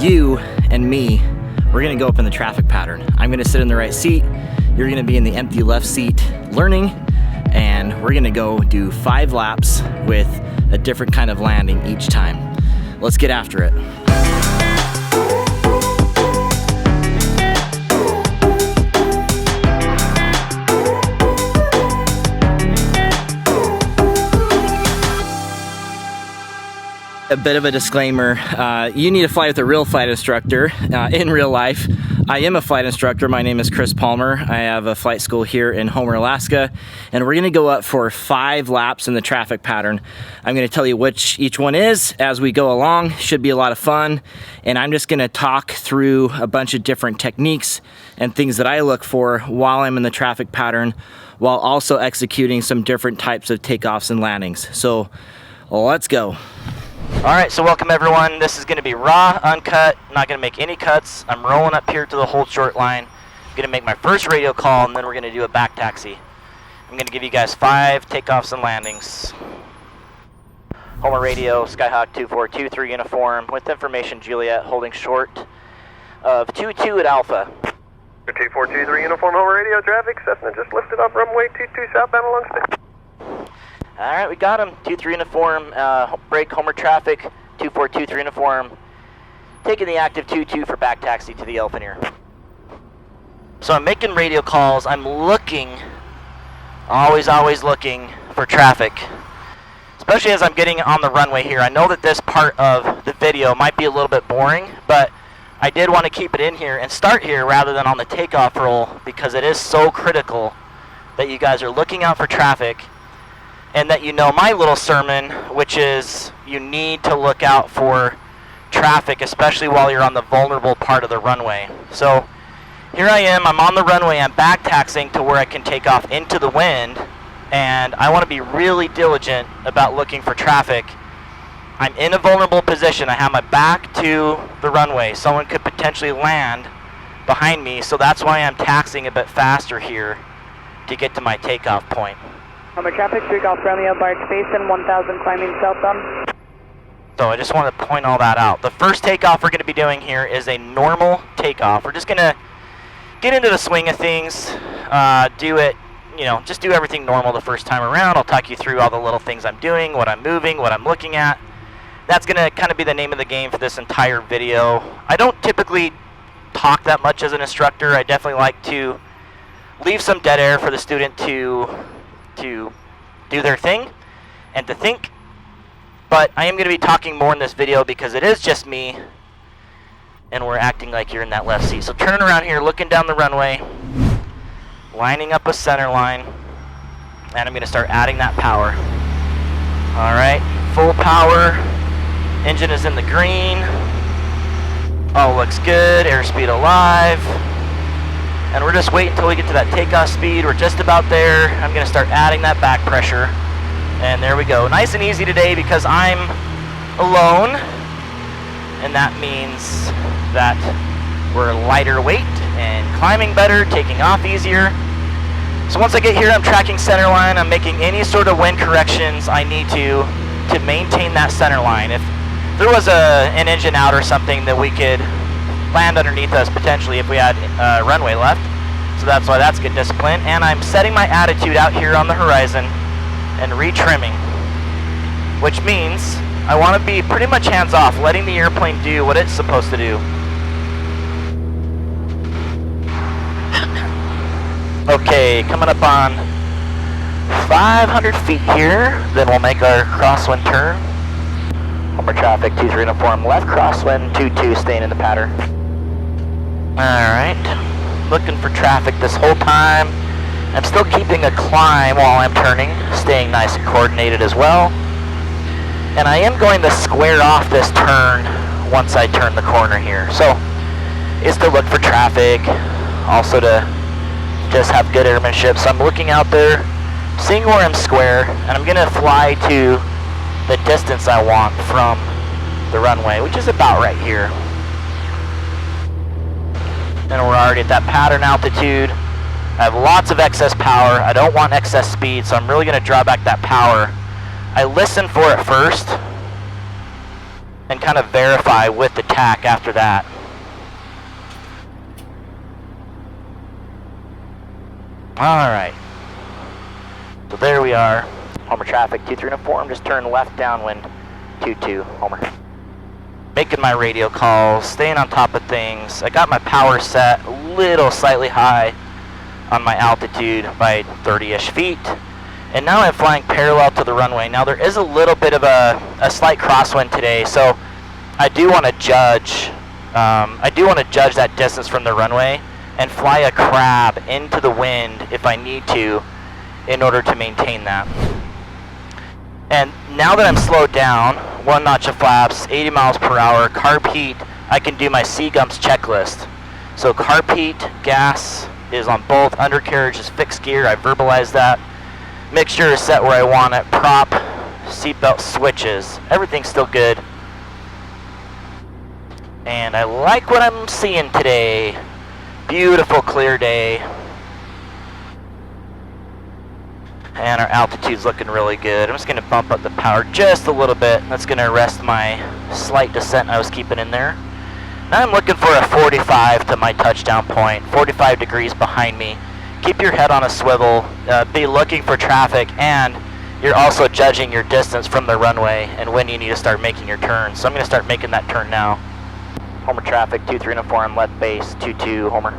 you and me, we're gonna go up in the traffic pattern. I'm gonna sit in the right seat, you're gonna be in the empty left seat learning, and we're gonna go do 5 laps with a different kind of landing each time. Let's get after it. A bit of a disclaimer, you need to fly with a real flight instructor in real life. I am a flight instructor. My name is Chris Palmer. I have a flight school here in Homer, Alaska, and we're gonna go up for 5 laps in the traffic pattern. I'm gonna tell you which each one is as we go along. Should be a lot of fun, and I'm just gonna talk through a bunch of different techniques and things that I look for while I'm in the traffic pattern, while also executing some different types of takeoffs and landings. So let's go. All right, so welcome everyone. This is gonna be raw, uncut, not gonna make any cuts. I'm rolling up here to the hold short line. I'm gonna make my first radio call, and then we're gonna do a back taxi. I'm gonna give you guys 5 takeoffs and landings. Homer radio, Skyhawk 2423 uniform, with information Juliet, holding short of 22 at Alpha. 2423 uniform, Homer radio, traffic, Cessna just lifted off runway 22 southbound along station. All right, we got him. 23 uniform, break Homer traffic, 2423 uniform. Taking the active 22 for back taxi to the Elfineer. So I'm making radio calls. I'm looking, always looking for traffic, especially as I'm getting on the runway here. I know that this part of the video might be a little bit boring, but I did want to keep it in here and start here rather than on the takeoff roll, because it is so critical that you guys are looking out for traffic, and that you know my little sermon, which is you need to look out for traffic, especially while you're on the vulnerable part of the runway. So here I am, I'm on the runway, I'm back taxiing to where I can take off into the wind, and I want to be really diligent about looking for traffic. I'm in a vulnerable position. I have my back to the runway. Someone could potentially land behind me, so that's why I'm taxiing a bit faster here to get to my takeoff point. Homer traffic, takeoff Romeo, Barge Basin, 1000 climbing southbound. So I just want to point all that out. The first takeoff we're going to be doing here is a normal takeoff. We're just going to get into the swing of things, do it, just do everything normal the first time around. I'll talk you through all the little things I'm doing, what I'm moving, what I'm looking at. That's going to kind of be the name of the game for this entire video. I don't typically talk that much as an instructor. I definitely like to leave some dead air for the student to do their thing and to think, but I am going to be talking more in this video because it is just me and we're acting like you're in that left seat. So turning around here, looking down the runway, lining up a center line, and I'm going to start adding that power. All right, full power, engine is in the green, all looks good, airspeed alive. And we're just waiting until we get to that takeoff speed. We're just about there. I'm going to start adding that back pressure. And there we go. Nice and easy today because I'm alone. And that means that we're lighter weight and climbing better, taking off easier. So once I get here, I'm tracking center line. I'm making any sort of wind corrections I need to maintain that center line. If there was an engine out or something that we could land underneath us potentially if we had runway left. So that's why that's good discipline. And I'm setting my attitude out here on the horizon and retrimming, which means I want to be pretty much hands off, letting the airplane do what it's supposed to do. Okay, coming up on 500 feet here, then we'll make our crosswind turn. Homer traffic 23 uniform, left crosswind 22, staying in the pattern. Alright, looking for traffic this whole time. I'm still keeping a climb while I'm turning, staying nice and coordinated as well. And I am going to square off this turn once I turn the corner here. So, is to look for traffic, also to just have good airmanship. So I'm looking out there, seeing where I'm square, and I'm going to fly to the distance I want from the runway, which is about right here. And we're already at that pattern altitude. I have lots of excess power. I don't want excess speed, so I'm really going to draw back that power. I listen for it first. and kind of verify with the tack after that. Alright. So there we are. Homer traffic 2304. I'm just turning left downwind 22 Homer. Making my radio calls, staying on top of things. I got my power set a little slightly high on my altitude by 30-ish feet. And now I'm flying parallel to the runway. Now there is a little bit of a slight crosswind today, so I do want to judge that distance from the runway and fly a crab into the wind if I need to in order to maintain that. And now that I'm slowed down, 1 notch of flaps, 80 miles per hour, carb heat, I can do my CGUMPS checklist. So carb heat, gas is on both, undercarriage is fixed gear, I verbalized that. Mixture is set where I want it, prop, seatbelt switches, everything's still good. And I like what I'm seeing today. Beautiful clear day. And our altitude's looking really good. I'm just going to bump up the power just a little bit. That's going to arrest my slight descent I was keeping in there. Now I'm looking for a 45 to my touchdown point, 45 degrees behind me. Keep your head on a swivel, be looking for traffic, and you're also judging your distance from the runway and when you need to start making your turn. So I'm going to start making that turn now. Homer traffic 2304 on left base 22 Homer.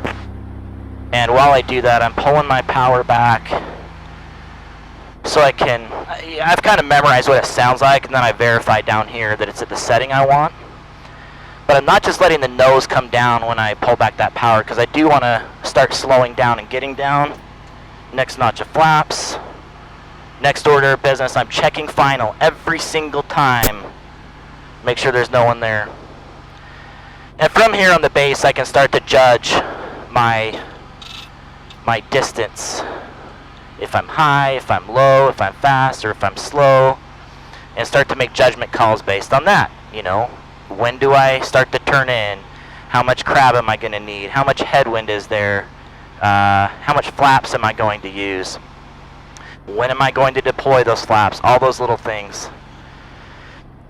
And while I do that, I'm pulling my power back so I've kind of memorized what it sounds like, and then I verify down here that it's at the setting I want. But I'm not just letting the nose come down when I pull back that power, because I do want to start slowing down and getting down. Next notch of flaps. Next order of business, I'm checking final every single time. Make sure there's no one there. And from here on the base, I can start to judge my distance. If I'm high, if I'm low, if I'm fast, or if I'm slow, and start to make judgment calls based on that. You know, when do I start to turn in? How much crab am I going to need? How much headwind is there? How much flaps am I going to use? When am I going to deploy those flaps? All those little things.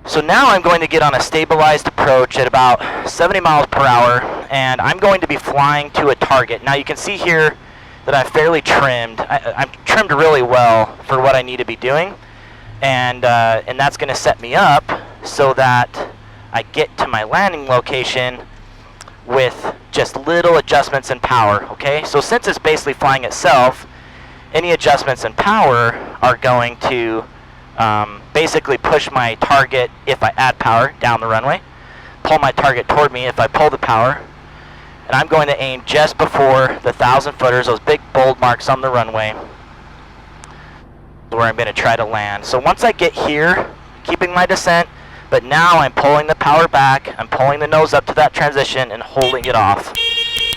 So now I'm going to get on a stabilized approach at about 70 miles per hour, and I'm going to be flying to a target. Now you can see here that I'm fairly trimmed. I'm trimmed really well for what I need to be doing, and that's going to set me up so that I get to my landing location with just little adjustments in power. Okay, so since it's basically flying itself, any adjustments in power are going to basically push my target if I add power down the runway, pull my target toward me if I pull the power. And I'm going to aim just before the 1,000 footers, those big bold marks on the runway, where I'm going to try to land. So once I get here, keeping my descent, but now I'm pulling the power back, I'm pulling the nose up to that transition and holding it off.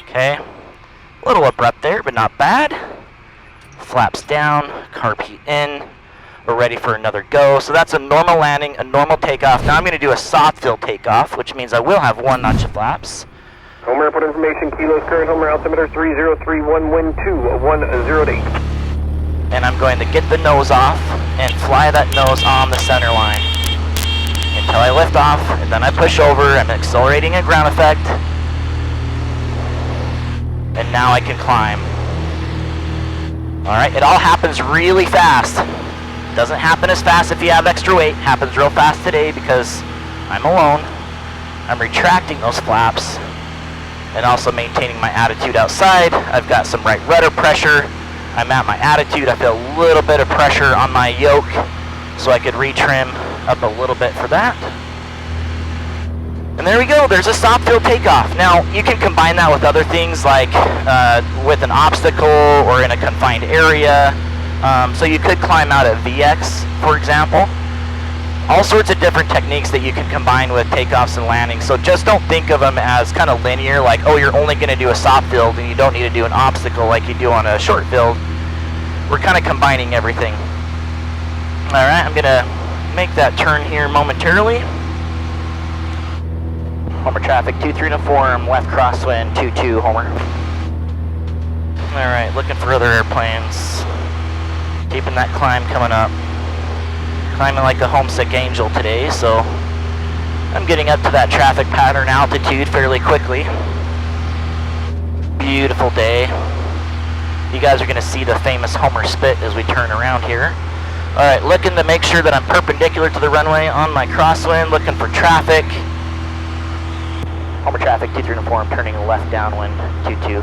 Okay, a little abrupt there, but not bad. Flaps down, carb heat in. We're ready for another go. So that's a normal landing, a normal takeoff. Now I'm going to do a soft fill takeoff, which means I will have 1 notch of flaps. Homer airport information, kilos current, Homer altimeter 3031, wind 2108. And I'm going to get the nose off and fly that nose on the center line until I lift off, and then I push over. I'm accelerating a ground effect, and now I can climb. Alright, it all happens really fast. Doesn't happen as fast if you have extra weight. Happens real fast today because I'm alone. I'm retracting those flaps and also maintaining my attitude outside. I've got some right rudder pressure. I'm at my attitude. I feel a little bit of pressure on my yoke, so I could retrim up a little bit for that. And there we go. There's a soft fill takeoff. Now, you can combine that with other things like with an obstacle or in a confined area. So you could climb out at VX, for example. All sorts of different techniques that you can combine with takeoffs and landings. So just don't think of them as kind of linear, like, oh, you're only going to do a soft field and you don't need to do an obstacle like you do on a short field. We're kind of combining everything. All right, I'm going to make that turn here momentarily. Homer traffic 2304, left crosswind 22 Homer. All right, looking for other airplanes. Keeping that climb coming up. Climbing like a homesick angel today, so I'm getting up to that traffic pattern altitude fairly quickly. Beautiful day. You guys are going to see the famous Homer spit as we turn around here. Alright, looking to make sure that I'm perpendicular to the runway on my crosswind, looking for traffic. Homer traffic, 234, I'm turning left downwind, 22,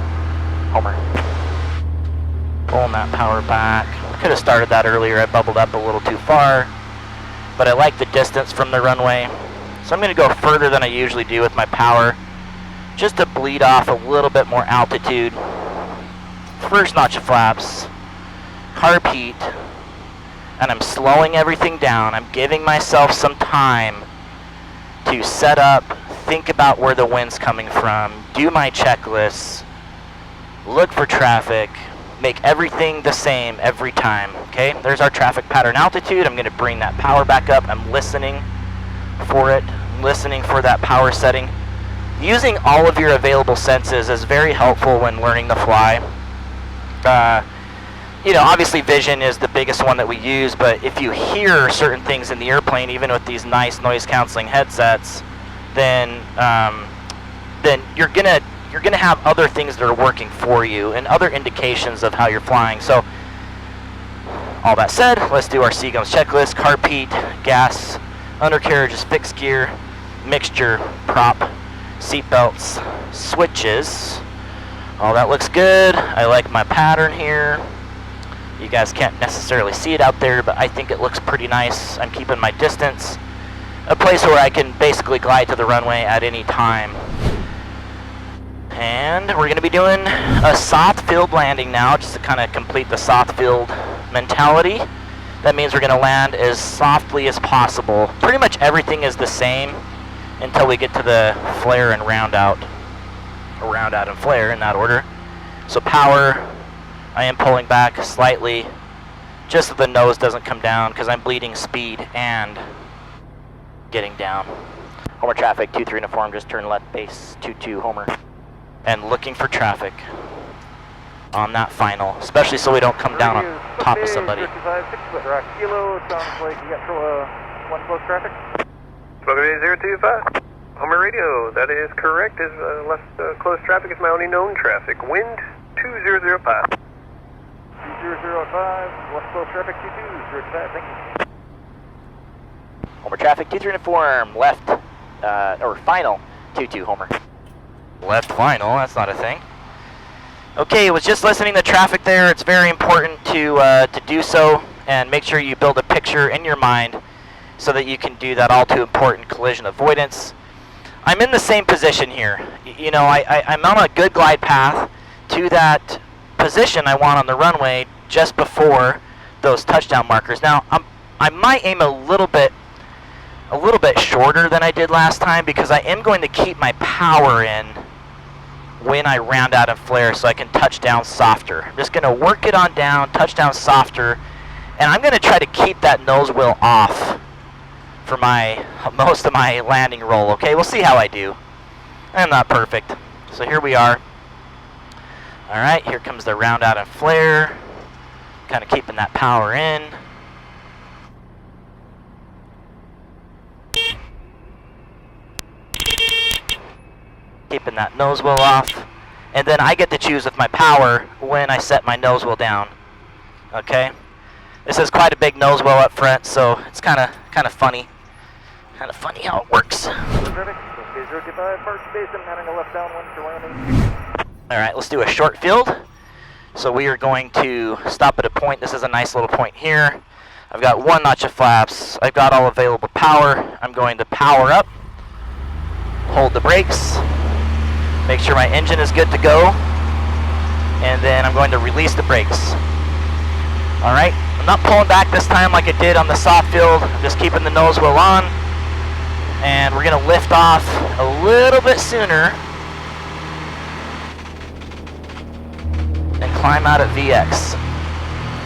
Homer. Pulling that power back. Could have started that earlier, I bubbled up a little too far. But I like the distance from the runway. So I'm going to go further than I usually do with my power, just to bleed off a little bit more altitude. First notch of flaps, carb heat, and I'm slowing everything down. I'm giving myself some time to set up, think about where the wind's coming from, do my checklists, look for traffic, make everything the same every time, okay? There's our traffic pattern altitude. I'm gonna bring that power back up. I'm listening for it, listening for that power setting. Using all of your available senses is very helpful when learning to fly. You know, obviously vision is the biggest one that we use, but if you hear certain things in the airplane, even with these nice noise canceling headsets, then you're gonna have other things that are working for you and other indications of how you're flying. So, all that said, let's do our CGUMPS checklist. Carb heat, gas, undercarriage is fixed gear, mixture, prop, seat belts, switches. All that looks good. I like my pattern here. You guys can't necessarily see it out there, but I think it looks pretty nice. I'm keeping my distance. A place where I can basically glide to the runway at any time. And we're going to be doing a soft field landing now, just to kind of complete the soft field mentality. That means we're going to land as softly as possible. Pretty much everything is the same until we get to the flare and round out. Round out and flare in that order. So power, I am pulling back slightly, just so the nose doesn't come down, because I'm bleeding speed and getting down. Homer traffic, 23 uniform, just turn left base, 22 Homer. And looking for traffic on that final, especially so we don't come down on top of somebody. 55, 6 foot rock kilo, it sounds like you got one close traffic. Spoken 025. Homer radio, that is correct, is less close traffic is my only known traffic. Wind 2005. 2005, less close traffic 2205, thank you. Homer traffic, 23 uniform, left, or final, 22 Homer. Left final, that's not a thing. Okay, was just listening to traffic there. It's very important to do so and make sure you build a picture in your mind so that you can do that all too important collision avoidance. I'm in the same position here. You know, I'm on a good glide path to that position I want on the runway just before those touchdown markers. Now, I might aim a little bit shorter than I did last time, because I am going to keep my power in when I round out and flare so I can touch down softer. I'm just going to work it on down, touch down softer, and I'm going to try to keep that nose wheel off for most of my landing roll, okay? We'll see how I do. I'm not perfect. So here we are. Alright, here comes the round out and flare. Kind of keeping that power in. Keeping that nose wheel off. And then I get to choose with my power when I set my nose wheel down. Okay? This is quite a big nose wheel up front, so it's kind of funny. Kind of funny how it works. Alright, let's do a short field. So we are going to stop at a point. This is a nice little point here. I've got one notch of flaps. I've got all available power. I'm going to power up. Hold the brakes. Make sure my engine is good to go. And then I'm going to release the brakes. Alright, I'm not pulling back this time like I did on the soft field. I'm just keeping the nose wheel on. And we're going to lift off a little bit sooner and climb out at VX,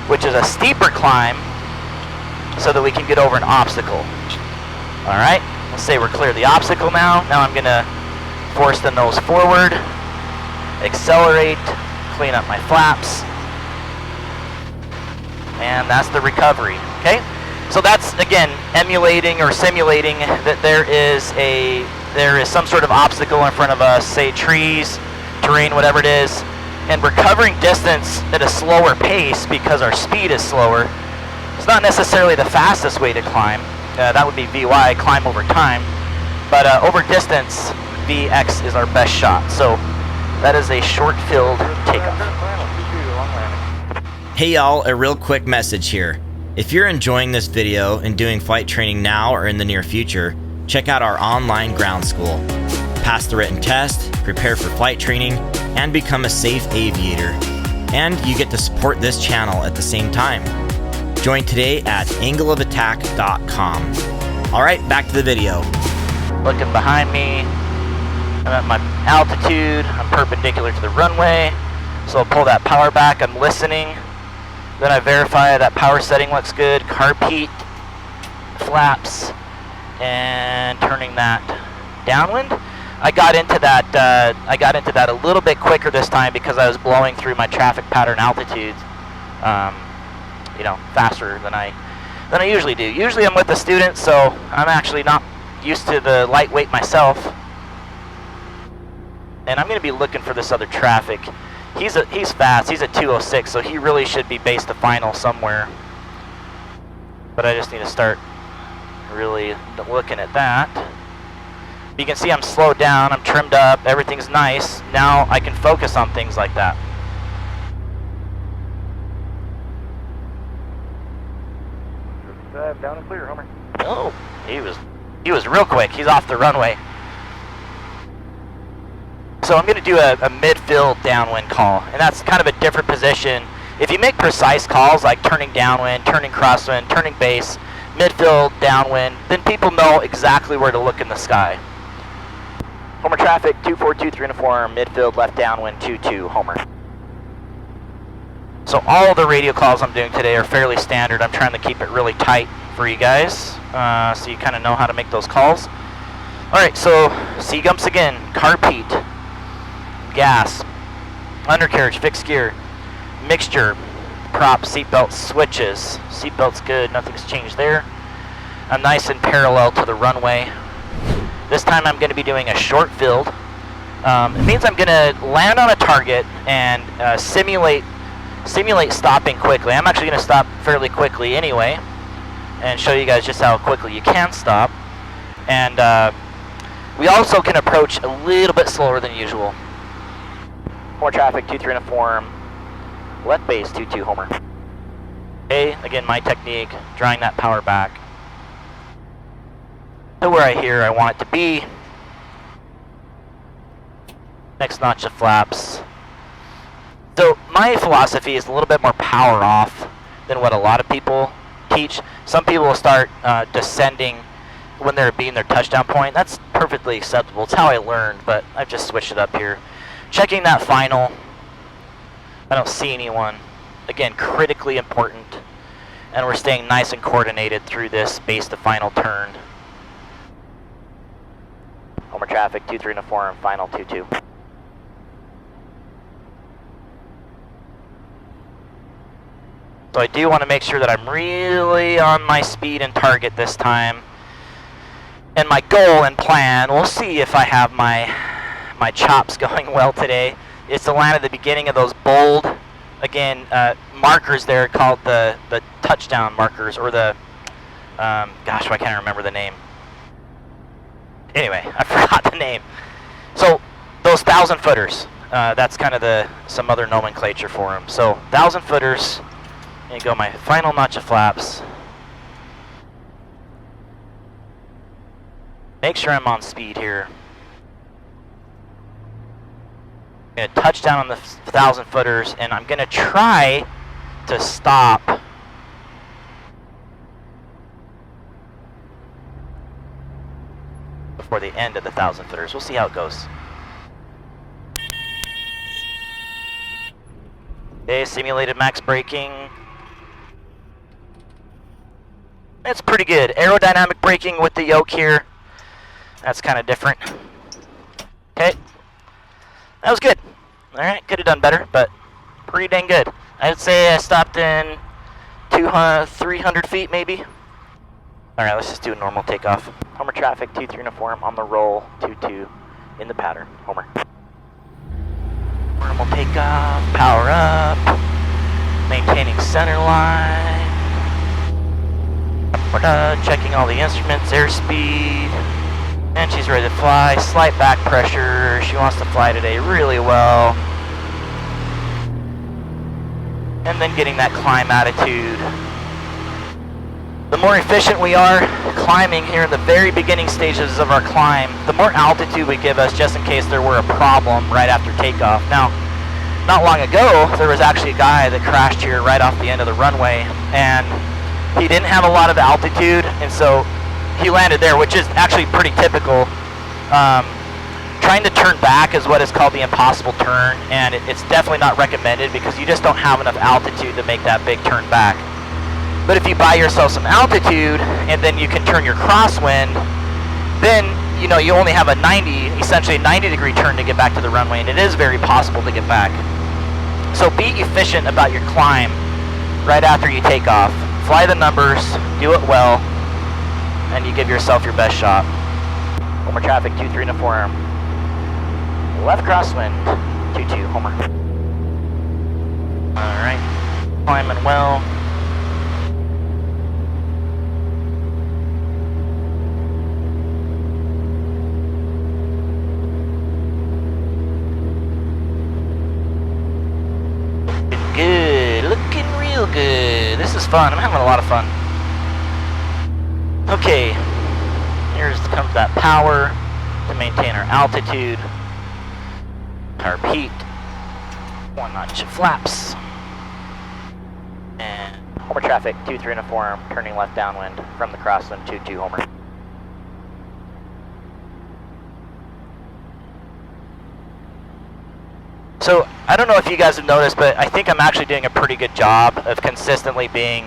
which is a steeper climb so that we can get over an obstacle. Alright, let's say we're clear of the obstacle now. Now I'm going to force the nose forward, accelerate, clean up my flaps, and that's the recovery. Okay, So that's, again, emulating or simulating that there is some sort of obstacle in front of us, say trees, terrain, whatever it is, and we're covering distance at a slower pace because our speed is slower. It's not necessarily the fastest way to climb. That would be VY, climb over time. But over distance, VX is our best shot. So that is a short-filled takeoff. Hey y'all, a real quick message here. If you're enjoying this video and doing flight training now or in the near future, check out our online ground school. Pass the written test, prepare for flight training, and become a safe aviator. And you get to support this channel at the same time. Join today at angleofattack.com. Alright, back to the video. Looking behind me, I'm at my altitude, I'm perpendicular to the runway, so I'll pull that power back, I'm listening, then I verify that power setting looks good, carb heat, flaps, and turning that downwind. I got into that a little bit quicker this time because I was blowing through my traffic pattern altitudes, faster than I usually do. Usually I'm with the students, so I'm actually not used to the lightweight myself. And I'm going to be looking for this other traffic. He's fast. He's at 206, so he really should be base to final somewhere. But I just need to start really looking at that. You can see I'm slowed down, I'm trimmed up, everything's nice. Now I can focus on things like that. Down and clear, Homer. Oh, he was real quick. He's off the runway. So I'm going to do a midfield downwind call, and that's kind of a different position. If you make precise calls like turning downwind, turning crosswind, turning base, midfield, downwind, then people know exactly where to look in the sky. Homer traffic, 2423 uniform, midfield, left downwind, 22, Homer. So all the radio calls I'm doing today are fairly standard. I'm trying to keep it really tight for you guys, so you kind of know how to make those calls. Alright, so CGUMPS again, carb heat, gas, undercarriage, fixed gear, mixture, prop, seatbelt, switches. Seatbelt's good, nothing's changed there. I'm nice and parallel to the runway. This time I'm going to be doing a short field. It means I'm going to land on a target and simulate stopping quickly. I'm actually going to stop fairly quickly anyway and show you guys just how quickly you can stop. And we also can approach a little bit slower than usual. More traffic, 23 uniform, left base, 22 Homer. Okay, again, my technique, drawing that power back to where I want it to be. Next notch of flaps. So my philosophy is a little bit more power off than what a lot of people teach. Some people will start descending when they're being their touchdown point. That's perfectly acceptable. It's how I learned, but I've just switched it up here. Checking that final. I don't see anyone. Again, critically important. And we're staying nice and coordinated through this base to final turn. Homer traffic, 23 uniform, final 22. So I do want to make sure that I'm really on my speed and target this time. And my goal and plan, we'll see if I have my chops going well today, is to land at the beginning of those bold, again, markers there called the touchdown markers, or the, gosh, I can't remember the name. Anyway, I forgot the name. So those 1,000 footers, that's kind of some other nomenclature for them. So 1,000 footers, and go my final notch of flaps. Make sure I'm on speed here. I'm going to touch down on the 1,000 footers, and I'm going to try to stop before the end of the 1,000 footers. We'll see how it goes. Okay, simulated max braking. It's pretty good. Aerodynamic braking with the yoke here. That's kind of different. Okay. That was good. Alright, could have done better, but pretty dang good. I'd say I stopped in 300 feet maybe. All right, let's just do a normal takeoff. Homer traffic, 2-3 uniform on the roll, 2-2 in the pattern. Homer. Normal takeoff, power up, maintaining center line. We're done checking all the instruments, airspeed, and she's ready to fly. Slight back pressure. She wants to fly today really well. And then getting that climb attitude. The more efficient we are climbing here in the very beginning stages of our climb, the more altitude we give us just in case there were a problem right after takeoff. Now, not long ago, there was actually a guy that crashed here right off the end of the runway, and he didn't have a lot of altitude, and so he landed there, which is actually pretty typical. Trying to turn back is what is called the impossible turn, and it's definitely not recommended because you just don't have enough altitude to make that big turn back. But if you buy yourself some altitude and then you can turn your crosswind, then you know you only have a essentially a 90-degree turn to get back to the runway, and it is very possible to get back. So be efficient about your climb right after you take off. Fly the numbers, do it well, and you give yourself your best shot. Homer traffic, 2-3 uniform. Left crosswind, 2-2, Homer. Alright, climbing well. Good, looking real good. This is fun, I'm having a lot of fun. Okay, comes that power to maintain our altitude. Our peak, 1 notch of flaps, and Homer traffic, 2-3 uniform, turning left downwind from the crosswind, 2-2 Homer. So I don't know if you guys have noticed, but I think I'm actually doing a pretty good job of consistently being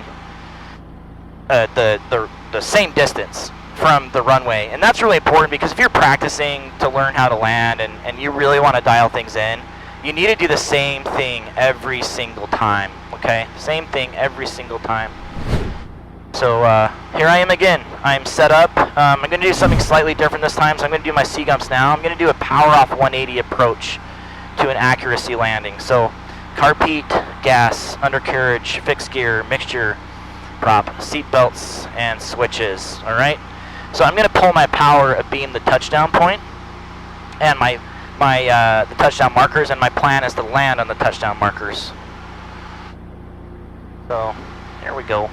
the same distance from the runway, and that's really important because if you're practicing to learn how to land and you really want to dial things in, you need to do the same thing every single time, okay? Same thing every single time. So here I am again. I'm set up. I'm going to do something slightly different this time, so I'm going to do my CGUMPS now. I'm going to do a power off 180 approach to an accuracy landing. So carpet, gas, undercarriage, fixed gear, mixture, prop, seat belts, and switches, all right? So I'm going to pull my power abeam the touchdown point and the touchdown markers, and my plan is to land on the touchdown markers. So here we go.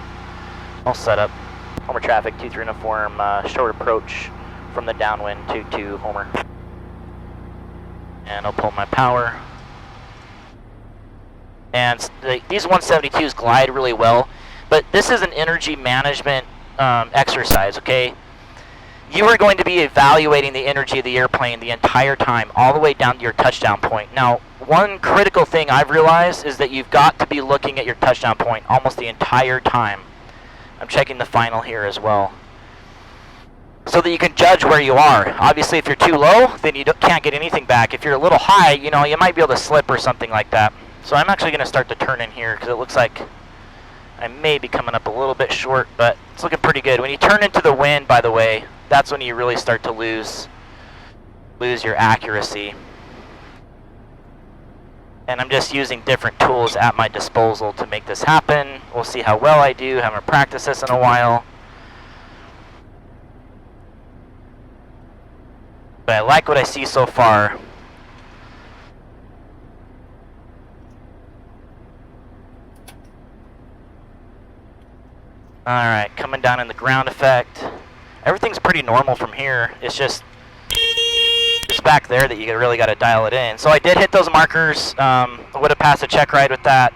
All set up. Homer traffic, 2-3 uniform, short approach from the downwind, 2-2 Homer. And I'll pull my power. And these 172s glide really well, but this is an energy management exercise, okay? You are going to be evaluating the energy of the airplane the entire time, all the way down to your touchdown point. Now, one critical thing I've realized is that you've got to be looking at your touchdown point almost the entire time. I'm checking the final here as well, so that you can judge where you are. Obviously, if you're too low, then you can't get anything back. If you're a little high, you know, you might be able to slip or something like that. So I'm actually going to start to turn in here because it looks like I may be coming up a little bit short, but it's looking pretty good. When you turn into the wind, by the way, that's when you really start to lose your accuracy. And I'm just using different tools at my disposal to make this happen. We'll see how well I do. Haven't practiced this in a while. But I like what I see so far. Alright, coming down in the ground effect. Everything's pretty normal from here. It's just back there that you really got to dial it in. So I did hit those markers. I would have passed a check ride with that.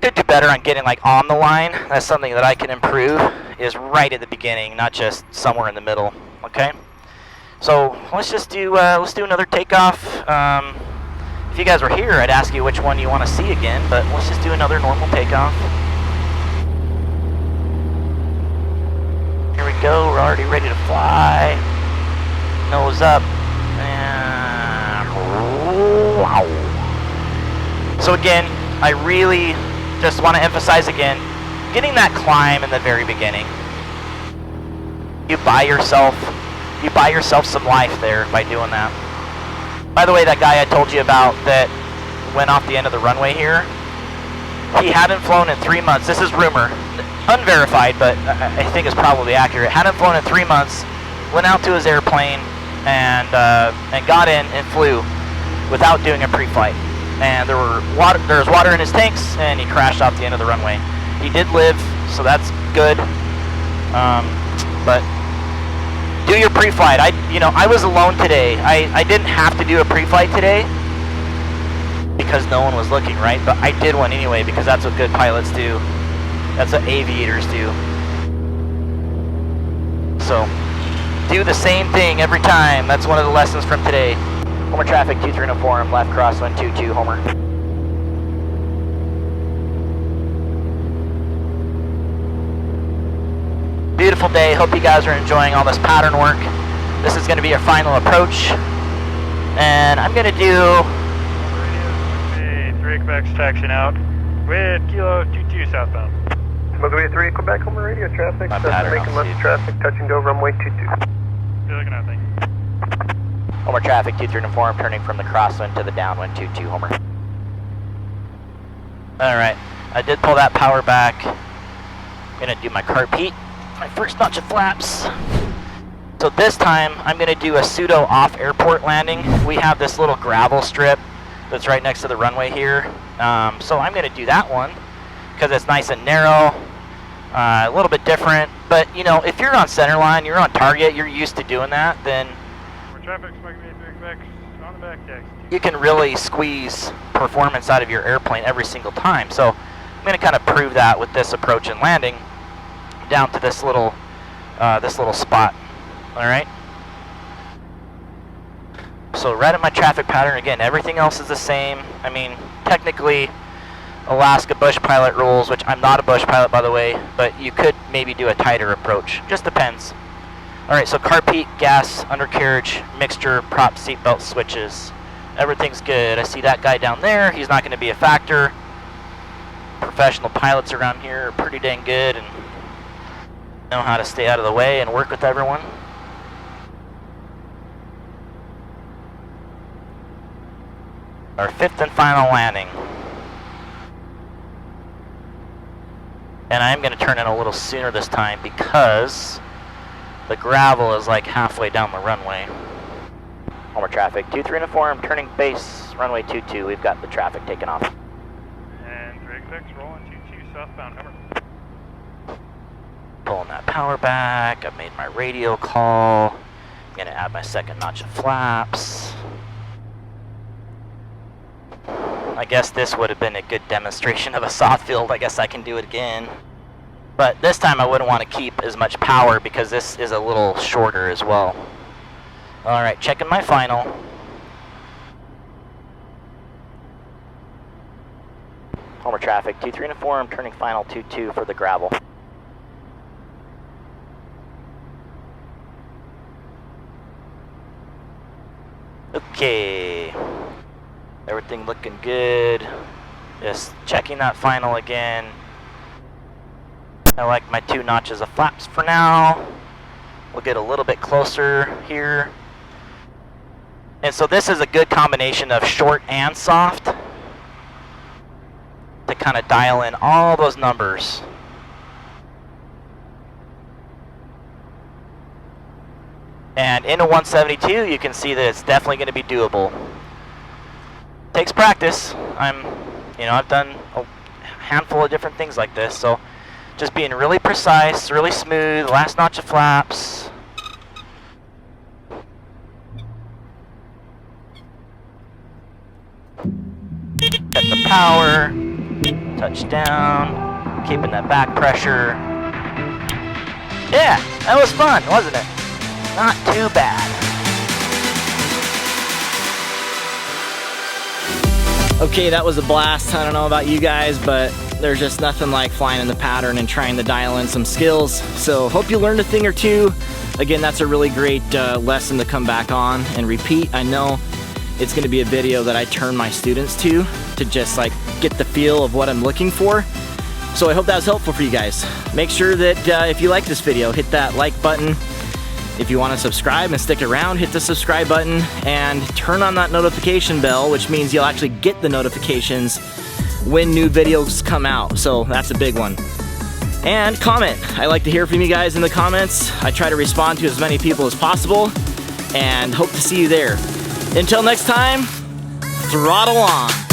Could do better on getting like on the line. That's something that I can improve, is right at the beginning, not just somewhere in the middle. Okay. So let's just do another takeoff. If you guys were here, I'd ask you which one you want to see again, but let's just do another normal takeoff. Here we go. We're already ready to fly. Nose up. And wow. So again, I really just want to emphasize again, getting that climb in the very beginning. You buy yourself some life there by doing that. By the way, that guy I told you about that went off the end of the runway here, he hadn't flown in 3 months. This is rumor, unverified, but I think it's probably accurate. Hadn't flown in 3 months, went out to his airplane and got in and flew without doing a pre-flight. And there was water in his tanks, and he crashed off the end of the runway. He did live, so that's good. But do your pre-flight. I was alone today. I didn't have to do a pre-flight today because no one was looking, right? But I did one anyway because that's what good pilots do. That's what aviators do. So do the same thing every time. That's one of the lessons from today. Homer traffic 2304, left crosswind 22, Homer. Beautiful day. Hope you guys are enjoying all this pattern work. This is going to be our final approach, and I'm going to do. Radio 3 Quebec's taxiing out with Kilo 22 southbound. Smoke 3 Quebec, Homer radio traffic. Pattern Making left traffic, touching to runway 22. You're looking at thing. Homer traffic 2304, I'm turning from the crosswind to the downwind 22, Homer. Alright, I did pull that power back. I'm going to do my carpet, my first notch of flaps. So this time, I'm going to do a pseudo off-airport landing. We have this little gravel strip that's right next to the runway here. So I'm going to do that one because it's nice and narrow, a little bit different. But, if you're on centerline, you're on target, you're used to doing that, then Traffic, Smoke 3 Quebec on the back taxi. you can really squeeze performance out of your airplane every single time. So I'm going to kind of prove that with this approach and landing down to this little spot. All right. So right at my traffic pattern again. Everything else is the same. I mean, technically, Alaska bush pilot rules, which I'm not a bush pilot by the way, but you could maybe do a tighter approach. Just depends. All right. So carpet, gas, undercarriage, mixture, prop, seatbelt switches. Everything's good. I see that guy down there. He's not going to be a factor. Professional pilots around here are pretty dang good and know how to stay out of the way and work with everyone. Our fifth and final landing. And I'm going to turn in a little sooner this time because the gravel is like halfway down the runway. Homer traffic 2304, I'm turning base, runway 22. We've got the traffic taking off. And 3X rolling 22 southbound, Homer. Pulling that power back. I've made my radio call. I'm going to add my second notch of flaps. I guess this would have been a good demonstration of a soft field. I guess I can do it again. But this time I wouldn't want to keep as much power because this is a little shorter as well. Alright, checking my final. Homer traffic 2304, I'm turning final 22 for the gravel. Okay. Everything looking good. Just checking that final again. I like my 2 notches of flaps for now. We'll get a little bit closer here. And so this is a good combination of short and soft to kind of dial in all those numbers. And in a 172, you can see that it's definitely going to be doable. Takes practice. I've done a handful of different things like this, so just being really precise, really smooth, last notch of flaps. Check the power, touch down, keeping that back pressure. Yeah, that was fun, wasn't it? Not too bad. Okay, that was a blast. I don't know about you guys, but there's just nothing like flying in the pattern and trying to dial in some skills. So hope you learned a thing or two. Again, that's a really great lesson to come back on and repeat. I know it's going to be a video that I turn my students to just like get the feel of what I'm looking for. So I hope that was helpful for you guys. Make sure that if you like this video, hit that like button. If you want to subscribe and stick around, hit the subscribe button and turn on that notification bell, which means you'll actually get the notifications when new videos come out. So that's a big one. And comment. I like to hear from you guys in the comments. I try to respond to as many people as possible and hope to see you there. Until next time, throttle on.